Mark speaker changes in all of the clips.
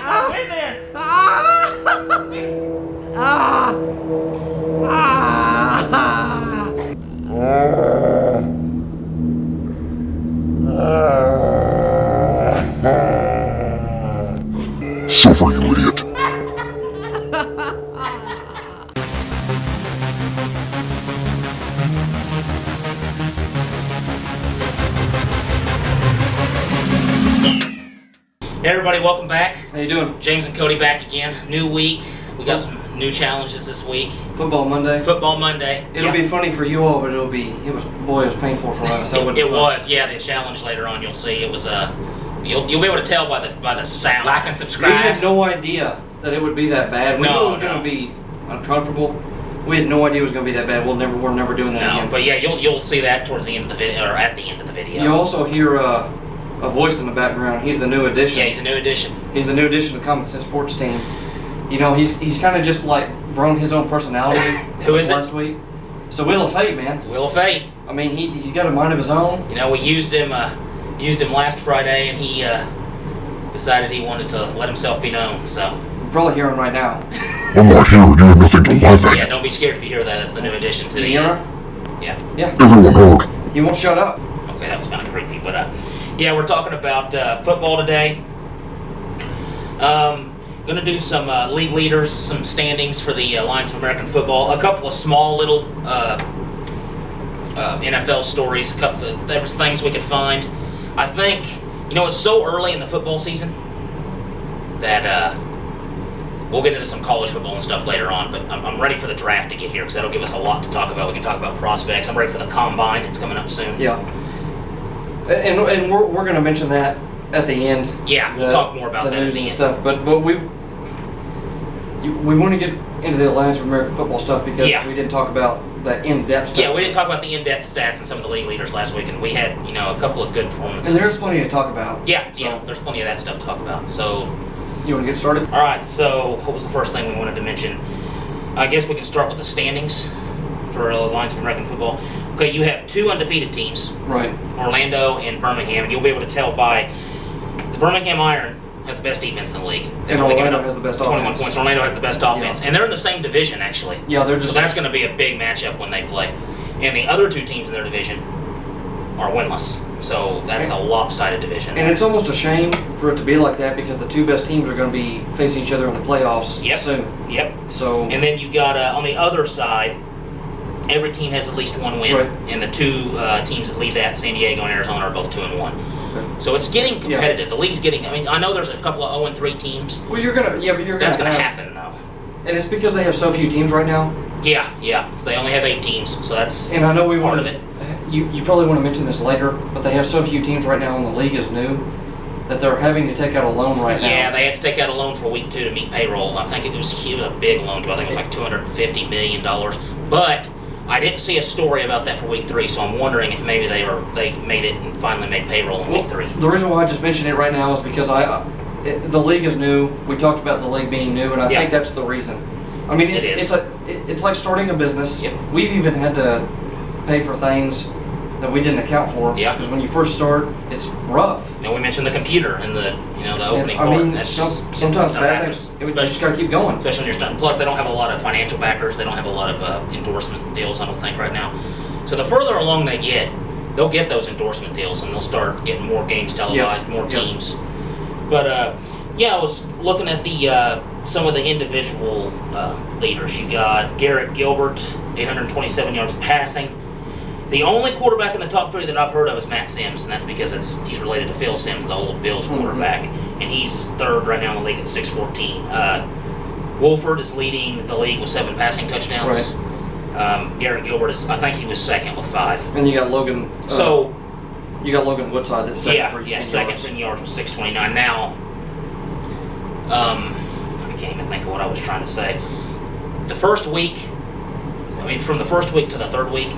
Speaker 1: Win this!
Speaker 2: Suffer, you idiot.
Speaker 1: Hey everybody, welcome back.
Speaker 3: How you doing?
Speaker 1: James and Cody back again. New week. We got some new challenges this week.
Speaker 3: Football Monday.
Speaker 1: Football Monday.
Speaker 3: It'll be funny for you all, but it was painful for us.
Speaker 1: It was, yeah. The challenge later on, you'll see. It was you'll be able to tell by the sound. Like and subscribe.
Speaker 3: We had no idea that it would be that bad. We knew it was going to be uncomfortable. We had no idea it was going to be that bad. We're never doing that again.
Speaker 1: But yeah, you'll see that towards the end of the video, or at the end of the video.
Speaker 3: You also hear a voice in the background. He's the new addition.
Speaker 1: Yeah, he's a new addition.
Speaker 3: He's the new addition to the Common Sense Sports team. You know, he's kind of just like grown his own personality.
Speaker 1: Who is it?
Speaker 3: Last week. It's the Wheel of Fate, man.
Speaker 1: It's the Wheel of Fate.
Speaker 3: I mean, he's got a mind of his own.
Speaker 1: You know, we used him last Friday, and he decided he wanted to let himself be known. So
Speaker 3: You're probably hearing him right now.
Speaker 2: I'm not here doing nothing to my thing.
Speaker 1: yeah, don't be scared if you hear that. That's the new addition to
Speaker 3: Did
Speaker 1: the.
Speaker 3: you hear him?
Speaker 1: Yeah.
Speaker 3: Yeah.
Speaker 2: Everyone heard.
Speaker 3: He won't shut up.
Speaker 1: Okay, that was kind of creepy, but yeah, we're talking about football today. Going to do some league leaders, some standings for the Alliance of American Football, a couple of small little NFL stories, a couple of things we could find. I think, you know, it's so early in the football season that we'll get into some college football and stuff later on, but I'm ready for the draft to get here because that'll give us a lot to talk about. We can talk about prospects. I'm ready for the combine. It's coming up soon.
Speaker 3: Yeah. And we're going to mention that at the end.
Speaker 1: Yeah, we'll talk more about
Speaker 3: the
Speaker 1: that
Speaker 3: news
Speaker 1: at the
Speaker 3: and
Speaker 1: end.
Speaker 3: stuff. But we want to get into the Alliance of American Football stuff because we didn't talk about the in-depth stuff.
Speaker 1: Yeah, we didn't talk about the in-depth stats and some of the league leaders last week, and we had, you know, a couple of good performances.
Speaker 3: And there's plenty to talk about.
Speaker 1: Yeah,
Speaker 3: so.
Speaker 1: yeah, there's plenty of that stuff to talk about. So,
Speaker 3: You want to get started?
Speaker 1: all right. So, what was the first thing we wanted to mention? I guess we can start with the standings for Alliance of American Football. Okay, you have two undefeated teams,
Speaker 3: Right.
Speaker 1: Orlando and Birmingham, and you'll be able to tell by the Birmingham Iron have the best defense in the league.
Speaker 3: And Orlando has the best
Speaker 1: 21
Speaker 3: offense.
Speaker 1: points. Orlando has the best offense,
Speaker 3: Yeah.
Speaker 1: and they're in the same division actually.
Speaker 3: Yeah, they're just.
Speaker 1: So that's going to be a big matchup when they play. And the other two teams in their division are winless. So that's a lopsided division.
Speaker 3: And it's almost a shame for it to be like that because the two best teams are going to be facing each other in the playoffs soon.
Speaker 1: Yep.
Speaker 3: So.
Speaker 1: And then you got on the other side, every team has at least one win,
Speaker 3: Right.
Speaker 1: and the two teams that lead that, San Diego and Arizona, are both 2-1.
Speaker 3: Okay.
Speaker 1: So it's getting competitive. The league's getting. I mean, I know there's a couple of 0-3 teams.
Speaker 3: Well, you're gonna. Yeah, but you're gonna.
Speaker 1: That's going to happen though.
Speaker 3: And it's because they have so few teams right now.
Speaker 1: Yeah. So they only have 8 teams, so that's
Speaker 3: And I know we
Speaker 1: part
Speaker 3: want
Speaker 1: of it.
Speaker 3: You probably want to mention this later, but they have so few teams right now, and the league is new that they're having to take out a loan right now.
Speaker 1: Yeah, they had to take out a loan for week 2 to meet payroll. I think it was a big loan too. I think it was like $250 million. But I didn't see a story about that for week 3, so I'm wondering if maybe they made it and finally made payroll in week 3.
Speaker 3: The reason why I just mentioned it right now is because the league is new. We talked about the league being new, and I think that's the reason. I mean, it's like starting a business.
Speaker 1: Yep.
Speaker 3: We've even had to pay for things that we didn't account for.
Speaker 1: Yeah.
Speaker 3: Because when you first start, it's rough.
Speaker 1: You know, we mentioned the computer and the opening part.
Speaker 3: I mean,
Speaker 1: That's just
Speaker 3: sometimes
Speaker 1: stuff
Speaker 3: bad
Speaker 1: happens.
Speaker 3: things. You just got to keep going.
Speaker 1: Especially when you're starting. Plus, they don't have a lot of financial backers. They don't have a lot of endorsement deals, I don't think, right now. So the further along they get, they'll get those endorsement deals, and they'll start getting more games televised, more teams. But yeah, I was looking at the some of the individual leaders. You got Garrett Gilbert, 827 yards passing. The only quarterback in the top 3 that I've heard of is Matt Sims, and that's because he's related to Phil Sims, the old Bills quarterback, and he's 3rd right now in the league at 614. Wolford is leading the league with 7 passing touchdowns.
Speaker 3: Right.
Speaker 1: Garrett Gilbert is, I think he was 2nd with 5.
Speaker 3: And you got Logan.
Speaker 1: So
Speaker 3: you got Logan Woodside that's second.
Speaker 1: second in yards with 629. Now, I can't even think of what I was trying to say. The first week, from the first week to the 3rd week,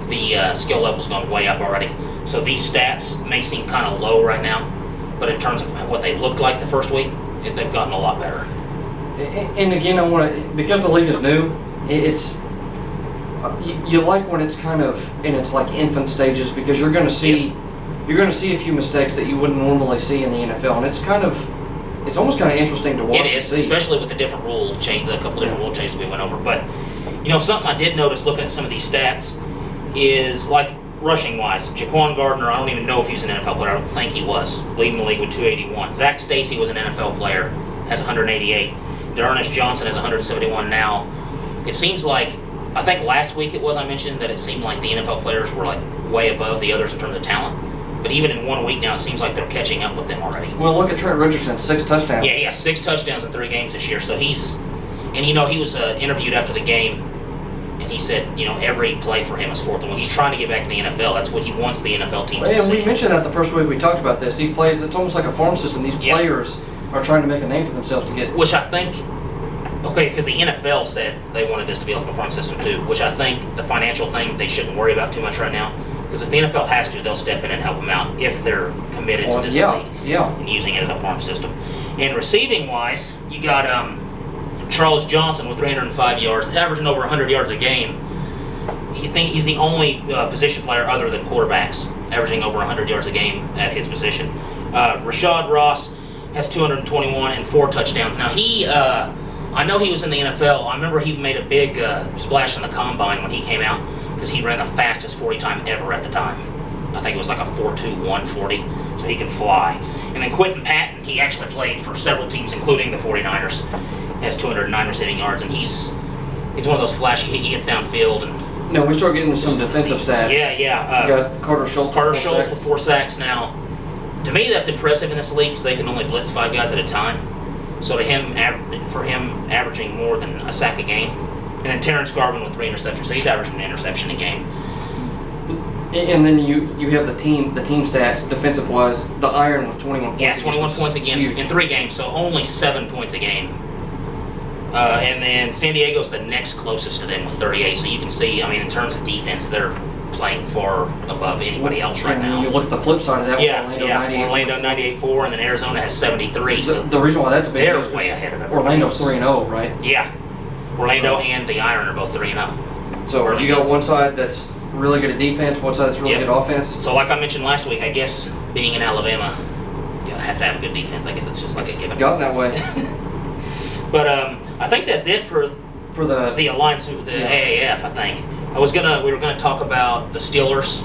Speaker 1: the skill level's gone way up already. So these stats may seem kind of low right now, but in terms of what they looked like the first week, they've gotten a lot better.
Speaker 3: And again, I want to, because the league is new, it's you like when it's kind of in its like infant stages because you're going to see a few mistakes that you wouldn't normally see in the NFL, and it's it's almost kind of interesting to watch.
Speaker 1: It is, especially with the different rule change, the couple different rule changes we went over. But something I did notice looking at some of these stats is like rushing wise, Jaquan Gardner. I don't even know if he was an NFL player. I don't think he was. Leading the league with 281. Zach Stacy was an NFL player, has 188. D'Ernest Johnson has 171 now. It seems like, I think last week I mentioned that it seemed like the NFL players were like way above the others in terms of talent. But even in 1 week now, it seems like they're catching up with them already.
Speaker 3: Well, look at Trent Richardson, 6 touchdowns.
Speaker 1: Yeah, he has 6 touchdowns in 3 games this year. So he was interviewed after the game, and he said, every play for him is 4th and 1. He's trying to get back to the NFL. That's what he wants the NFL teams to see.
Speaker 3: And we mentioned that the first week we talked about this. These plays, it's almost like a farm system. These players are trying to make a name for themselves to get.
Speaker 1: Which I think, because the NFL said they wanted this to be like a farm system too, which I think the financial thing they shouldn't worry about too much right now. Because if the NFL has to, they'll step in and help them out if they're committed to this league and using it as a farm system. And receiving-wise, you got Charles Johnson with 305 yards, averaging over 100 yards a game. He's the only position player other than quarterbacks averaging over 100 yards a game at his position. Rashad Ross has 221 and 4 touchdowns. Now I know he was in the NFL. I remember he made a big splash in the combine when he came out, because he ran the fastest 40 time ever at the time. I think it was like a 4.21 40, so he can fly. And then Quentin Patton, he actually played for several teams, including the 49ers. He has 209 receiving yards, and he's one of those flashy. He gets downfield. And
Speaker 3: no, we start getting into some defensive stats.
Speaker 1: Yeah.
Speaker 3: You got Carter Schultz
Speaker 1: with 4 sacks now. To me, that's impressive in this league because they can only blitz 5 guys at a time. So for him averaging more than a sack a game. And then Terrence Garvin with 3 interceptions, so he's averaging an interception a game.
Speaker 3: And then you have the team stats, defensive-wise, the Iron with 21 points.
Speaker 1: Yeah, 21 points again in 3 games, so only 7 points a game. And then San Diego's the next closest to them with 38, so you can see, in terms of defense, they're playing far above anybody else right now.
Speaker 3: You look at the flip side of that,
Speaker 1: Orlando 98.4, and then Arizona has 73. So
Speaker 3: the reason why that's a big
Speaker 1: deal is way ahead of everybody.
Speaker 3: Orlando's 3-0, right?
Speaker 1: Yeah. Orlando and the Iron are both 3-0.
Speaker 3: So you got one side that's really good at defense, one side that's really good offense.
Speaker 1: So like I mentioned last week, I guess being in Alabama, you have to have a good defense. I guess it's just like a given.
Speaker 3: Gotten that way.
Speaker 1: But I think that's it for the alliance, the AAF. I think we were gonna talk about the Steelers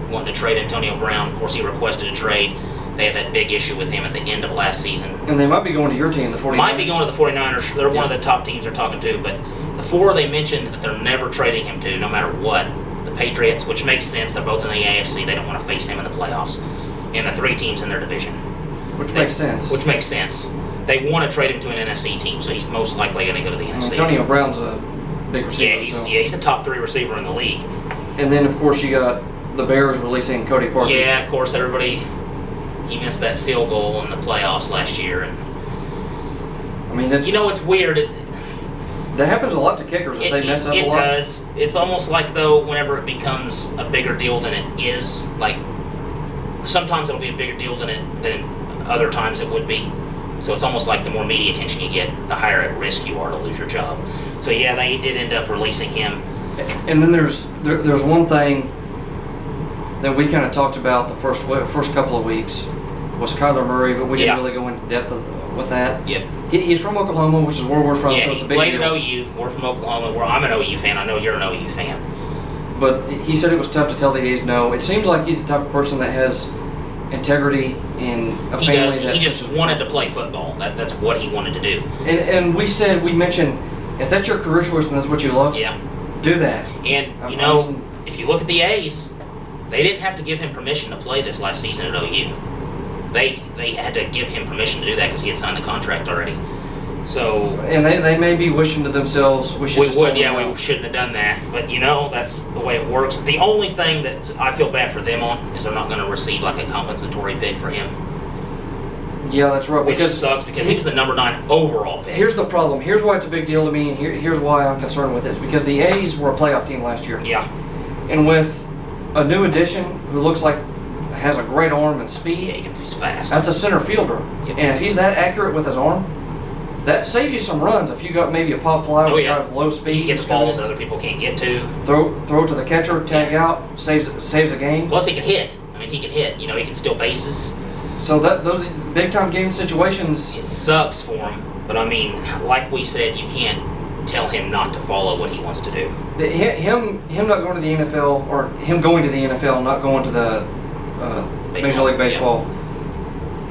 Speaker 1: wanting to trade Antonio Brown. Of course, he requested a trade. They had that big issue with him at the end of last season.
Speaker 3: And they might be going to your team, the 49ers.
Speaker 1: Might be going to the 49ers. They're one of the top teams they're talking to. But the 4 they mentioned that they're never trading him to, no matter what. The Patriots, which makes sense. They're both in the AFC. They don't want to face him in the playoffs. And the 3 teams in their division.
Speaker 3: Which makes sense.
Speaker 1: Which makes sense. They want to trade him to an NFC team, so he's most likely going to go to the NFC.
Speaker 3: Antonio Brown's a big receiver.
Speaker 1: Yeah, he's the top 3 receiver in the league.
Speaker 3: And then, of course, you got the Bears releasing Cody Parkey.
Speaker 1: Yeah, of course, he missed that field goal in the playoffs last year, and that's it's weird.
Speaker 3: That happens a lot to kickers if they mess up a lot. It
Speaker 1: does. It's almost like though whenever it becomes a bigger deal than it is, like sometimes it'll be a bigger deal than other times it would be. So it's almost like the more media attention you get, the higher at risk you are to lose your job. So yeah, they did end up releasing him.
Speaker 3: And then there's one thing that we kind of talked about the first couple of weeks was Kyler Murray, but we didn't really go into depth with that.
Speaker 1: Yep.
Speaker 3: He's from Oklahoma, which is where we're from, so it's a big deal.
Speaker 1: He played at OU. We're from Oklahoma. I'm an OU fan. I know you're an OU fan.
Speaker 3: But he said it was tough to tell the A's no. It seems like he's the type of person that has integrity in a family.
Speaker 1: He just wanted to play football. That's what he wanted to do.
Speaker 3: And we mentioned, if that's your career choice and that's what you love, do that.
Speaker 1: And, if you look at the A's, they didn't have to give him permission to play this last season at OU. They had to give him permission to do that because he had signed the contract already. So
Speaker 3: and they may be wishing to themselves, we shouldn't
Speaker 1: have done that. But that's the way it works. The only thing that I feel bad for them on is they're not going to receive like a compensatory pick for him.
Speaker 3: Yeah, that's right.
Speaker 1: Which sucks because he was the number 9 overall pick.
Speaker 3: Here's the problem. Here's why it's a big deal to me, and here's why I'm concerned with this. Because the A's were a playoff team last year.
Speaker 1: Yeah.
Speaker 3: And with a new addition who looks like has a great arm and speed.
Speaker 1: Yeah, he's fast.
Speaker 3: That's a center fielder. Yep. And if he's that accurate with his arm, that saves you some runs. If you got maybe a pop fly with a guy with low speed.
Speaker 1: He gets balls that other people can't get to.
Speaker 3: Throw it to the catcher, tag out, saves the game.
Speaker 1: Plus he can hit. He can hit. He can steal bases.
Speaker 3: So those big time game situations.
Speaker 1: It sucks for him, but I mean, like we said, you can't tell him not to follow what he wants to do.
Speaker 3: Him not going to the NFL, or him going to the NFL, not going to the Major League Baseball,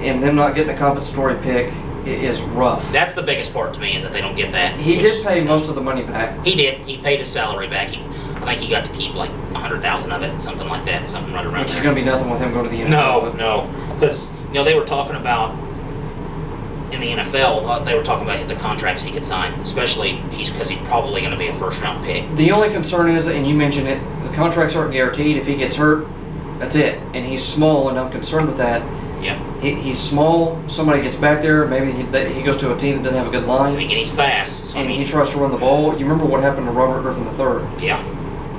Speaker 3: and them not getting a compensatory pick is rough.
Speaker 1: That's the biggest part to me, is that they don't get that.
Speaker 3: He did pay most of the money back.
Speaker 1: He did. He paid his salary back. I think he got to keep like 100,000 of it, something like that, something right around
Speaker 3: Which
Speaker 1: there.
Speaker 3: is going to be nothing with him going to the NFL.
Speaker 1: No, because they were talking about in the NFL. They were talking about the contracts he could sign, especially because he's probably going to be a first-round pick.
Speaker 3: The only concern is, and you mentioned it, the contracts aren't guaranteed. If he gets hurt, that's it. And he's small, and I'm concerned with that.
Speaker 1: Yeah.
Speaker 3: He's small. Somebody gets back there. Maybe he goes to a team that doesn't have a good line.
Speaker 1: And he's fast. So
Speaker 3: and he tries to run the ball. You remember what happened to Robert Griffin III?
Speaker 1: Yeah.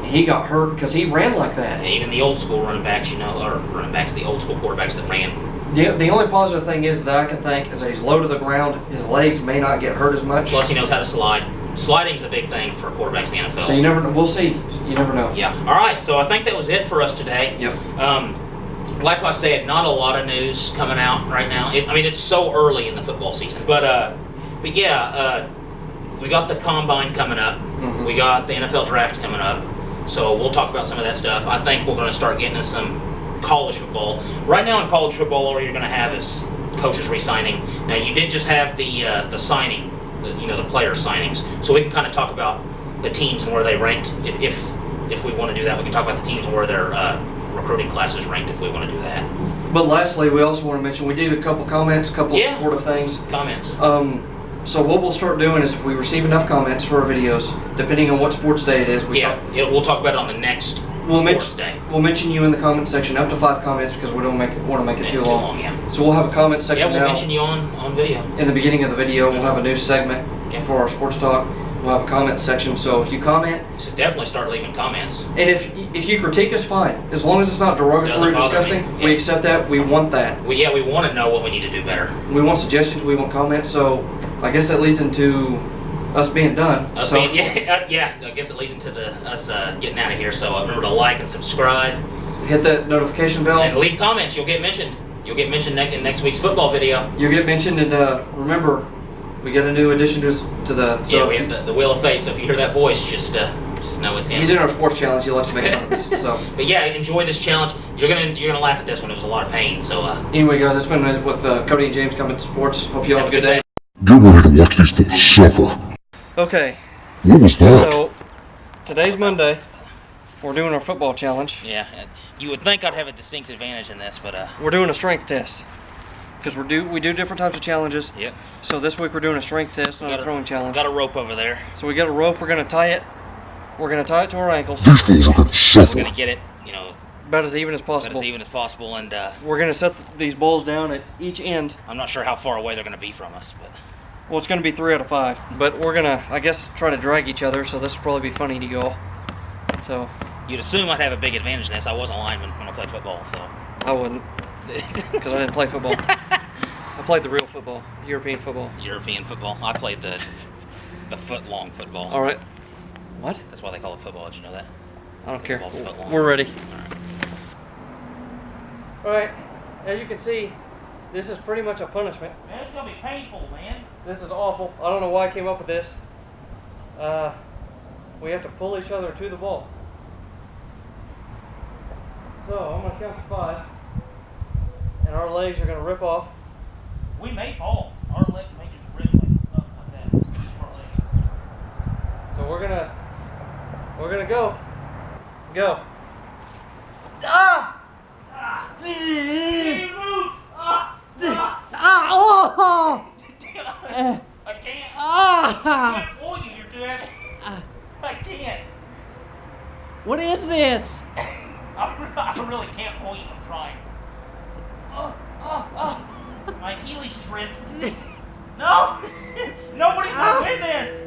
Speaker 3: He got hurt because he ran like that.
Speaker 1: And even the old school running backs, the old school quarterbacks that ran.
Speaker 3: The only positive thing is that I can think is that he's low to the ground. His legs may not get hurt as much.
Speaker 1: Plus, he knows how to slide. Sliding's a big thing for quarterbacks in the NFL.
Speaker 3: So you never know. We'll see. You never know.
Speaker 1: Yeah. All right. So I think that was it for us today.
Speaker 3: Yep.
Speaker 1: Like I said, not a lot of news coming out right now. It's so early in the football season. But yeah, we got the combine coming up.
Speaker 3: Mm-hmm.
Speaker 1: We got the NFL draft coming up. So we'll talk about some of that stuff. I think we're going to start getting into some college football. Right now in college football, all you're going to have is coaches re-signing. Now, you did just have the signing, the player signings. So we can kind of talk about the teams and where they ranked. If we want to do that, we can talk about the teams and where their recruiting classes ranked if we want to do that.
Speaker 3: But lastly, we also want to mention we did a couple comments, supportive things.
Speaker 1: Comments.
Speaker 3: So what we'll start doing is if we receive enough comments for our videos, depending on what sports day it is,
Speaker 1: we'll talk about it on the next sports day.
Speaker 3: We'll mention you in the comment section, up to 5 comments, because we don't want to make it too long.
Speaker 1: Yeah.
Speaker 3: So we'll have a comment section
Speaker 1: we'll
Speaker 3: now.
Speaker 1: mention you on video.
Speaker 3: In the beginning of the video, we'll have a new segment for our sports talk. We'll have a comment section, so if you comment,
Speaker 1: so definitely start leaving comments.
Speaker 3: And if you critique us, fine. As long as it's not derogatory or disgusting, we accept that. We want that.
Speaker 1: We want to know what we need to do better.
Speaker 3: We want suggestions. We want comments. So I guess that leads into us being done.
Speaker 1: I guess it leads into us getting out of here. So remember to like and subscribe.
Speaker 3: Hit that notification bell.
Speaker 1: And leave comments. You'll get mentioned. You'll get mentioned in next week's football video.
Speaker 3: You'll get mentioned, and remember, we got a new addition to the. So
Speaker 1: we have the Wheel of Fate. So if you hear that voice, just know it's him.
Speaker 3: He's in our sports challenge. He loves to make fun of us. So.
Speaker 1: But yeah, enjoy this challenge. You're gonna laugh at this one. It was a lot of pain. So.
Speaker 3: Anyway, guys, that's been with Cody and James coming to sports. Hope you all have a good day.
Speaker 2: Get ready to watch these fools suffer.
Speaker 3: Okay.
Speaker 2: What was that?
Speaker 3: So today's Monday. We're doing our football challenge.
Speaker 1: Yeah, you would think I'd have a distinct advantage in this, but
Speaker 3: we're doing a strength test because we do different types of challenges.
Speaker 1: Yep.
Speaker 3: So this week we're doing a strength test, not a throwing challenge.
Speaker 1: Got a rope over there.
Speaker 3: So we got a rope. We're gonna tie it. We're gonna tie it to our ankles.
Speaker 2: These fools are gonna suffer.
Speaker 1: We're gonna get it,
Speaker 3: about as even as possible.
Speaker 1: And
Speaker 3: we're gonna set these balls down at each end.
Speaker 1: I'm not sure how far away they're gonna be from us, but.
Speaker 3: Well, it's gonna be 3 out of 5. But we're gonna, I guess, try to drag each other. So this will probably be funny to you all. So.
Speaker 1: You'd assume I'd have a big advantage in this. I was a lineman when I played football, so.
Speaker 3: I wouldn't, because I didn't play football. I played the real football, European football.
Speaker 1: European football. I played the foot-long football.
Speaker 3: All right. What?
Speaker 1: That's why they call it football. Did you know that?
Speaker 3: I don't care.
Speaker 1: Football.
Speaker 3: We're ready.
Speaker 1: All right.
Speaker 3: All right. As you can see, this is pretty much a punishment.
Speaker 1: Man, it's gonna be painful, man.
Speaker 3: This is awful. I don't know why I came up with this. We have to pull each other to the ball. So I'm gonna count to 5, and our legs are gonna rip off.
Speaker 1: We may fall. Our legs may just rip like that. Our legs.
Speaker 3: So we're gonna go. Go. Ah!
Speaker 1: Move!
Speaker 3: Oh!
Speaker 1: I can't.
Speaker 3: Ah!
Speaker 1: I can't pull you, you're dead. I can't.
Speaker 3: What is this?
Speaker 1: I really can't pull you. I'm trying. My Achilles just ripped. No! Nobody's gonna win this!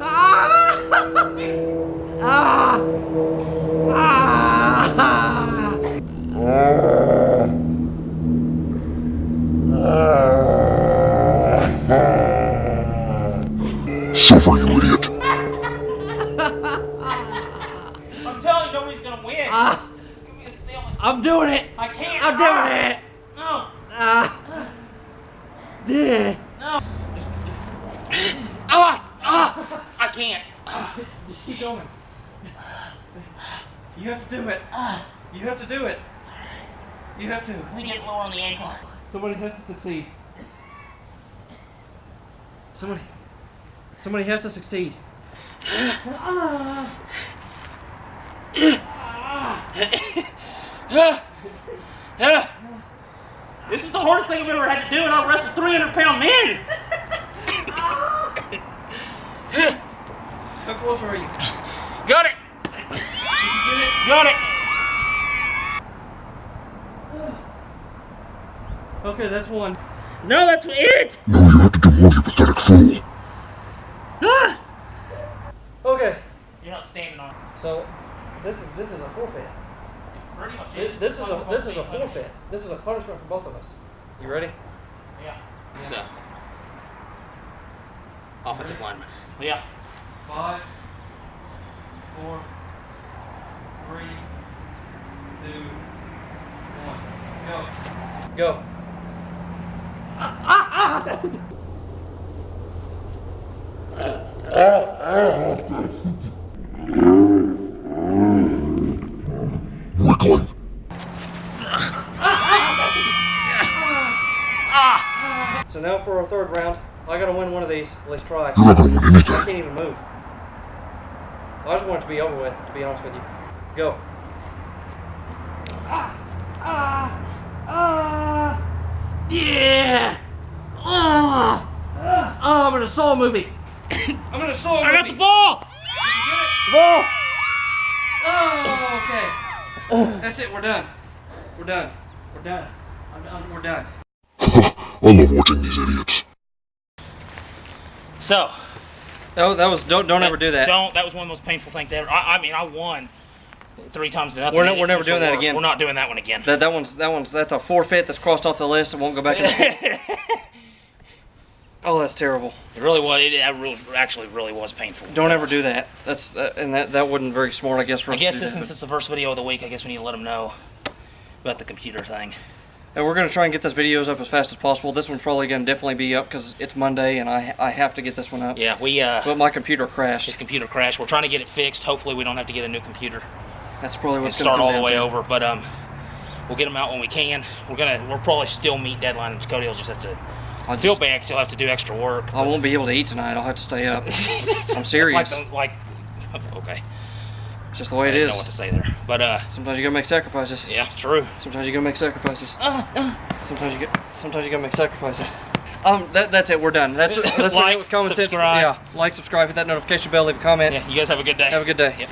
Speaker 2: Suffer, you idiot.
Speaker 1: I'm telling you, nobody's gonna win. It's gonna be a stalemate.
Speaker 3: I'm doing it.
Speaker 1: I can't.
Speaker 3: I'm doing it.
Speaker 1: No. No. I can't.
Speaker 3: Just keep going. You have to do it. You have to do it. You have to.
Speaker 1: Let me get lower on the ankle.
Speaker 3: Somebody has to succeed. Somebody has to succeed.
Speaker 1: This is the hardest thing I've ever had to do, and I wrestled 300-pound men.
Speaker 3: How close are you?
Speaker 1: Got it.
Speaker 3: Did you get it?
Speaker 1: Got it.
Speaker 3: Okay, that's one.
Speaker 1: No, that's it.
Speaker 2: No, you have to do more, you pathetic fool.
Speaker 3: Okay,
Speaker 1: You're not standing on it.
Speaker 3: so this is a forfeit.
Speaker 1: Pretty much
Speaker 3: This is a forfeit. This is a punishment for both of us. You ready?
Speaker 1: Yeah. So, offensive lineman. Yeah.
Speaker 3: 5, 4, 3, 2, 1, go. Go.
Speaker 2: Wiggling.
Speaker 3: So now for our third round, I gotta win one of these. At least try.
Speaker 2: You're not gonna win
Speaker 3: I
Speaker 2: anything.
Speaker 3: can't even move. I just want it to be over with, to be honest with you. Go.
Speaker 1: Yeah.
Speaker 3: I'm in a Saw movie. I'm in a Saw movie.
Speaker 1: I got the ball.
Speaker 3: Did you get it?
Speaker 1: The ball.
Speaker 3: Oh, okay. That's it. We're done. We're done. We're done. We're done.
Speaker 2: I love watching these idiots.
Speaker 1: So.
Speaker 3: That was don't ever do that.
Speaker 1: That was one of the most painful things ever. I mean, I won 3 times to nothing.
Speaker 3: We're never doing that again.
Speaker 1: We're not doing that one again.
Speaker 3: That's a forfeit that's crossed off the list. It won't go back in the Oh, that's terrible.
Speaker 1: It really was. It actually really was painful.
Speaker 3: Don't ever do that. That's and that wasn't very smart, I guess, for us to do that.
Speaker 1: Since it's the first video of the week, I guess we need to let them know about the computer thing.
Speaker 3: And we're going to try and get those videos up as fast as possible. This one's probably going to definitely be up because it's Monday and I have to get this one up.
Speaker 1: Yeah,
Speaker 3: But my computer crashed.
Speaker 1: His computer crashed. We're trying to get it fixed. Hopefully we don't have to get a new computer.
Speaker 3: That's probably
Speaker 1: And
Speaker 3: what's going to
Speaker 1: start
Speaker 3: come
Speaker 1: all the
Speaker 3: down
Speaker 1: way
Speaker 3: to.
Speaker 1: over. But we'll get them out when we can. We'll probably still meet deadline. And Cody will just have to feel bad because he'll have to do extra work.
Speaker 3: I won't be able to eat tonight. I'll have to stay up. I'm serious.
Speaker 1: Okay.
Speaker 3: It's just the way it
Speaker 1: I
Speaker 3: is.
Speaker 1: don't know what to say there. But
Speaker 3: Sometimes you gotta make sacrifices.
Speaker 1: yeah, true.
Speaker 3: Sometimes you gotta make sacrifices. Sometimes you gotta make sacrifices. That's it. We're done. Let's
Speaker 1: Like,
Speaker 3: with common sense.
Speaker 1: subscribe.
Speaker 3: Yeah, like, subscribe, hit that notification bell, leave a comment.
Speaker 1: Yeah, you guys have a good day.
Speaker 3: Have a good day.
Speaker 1: Yep.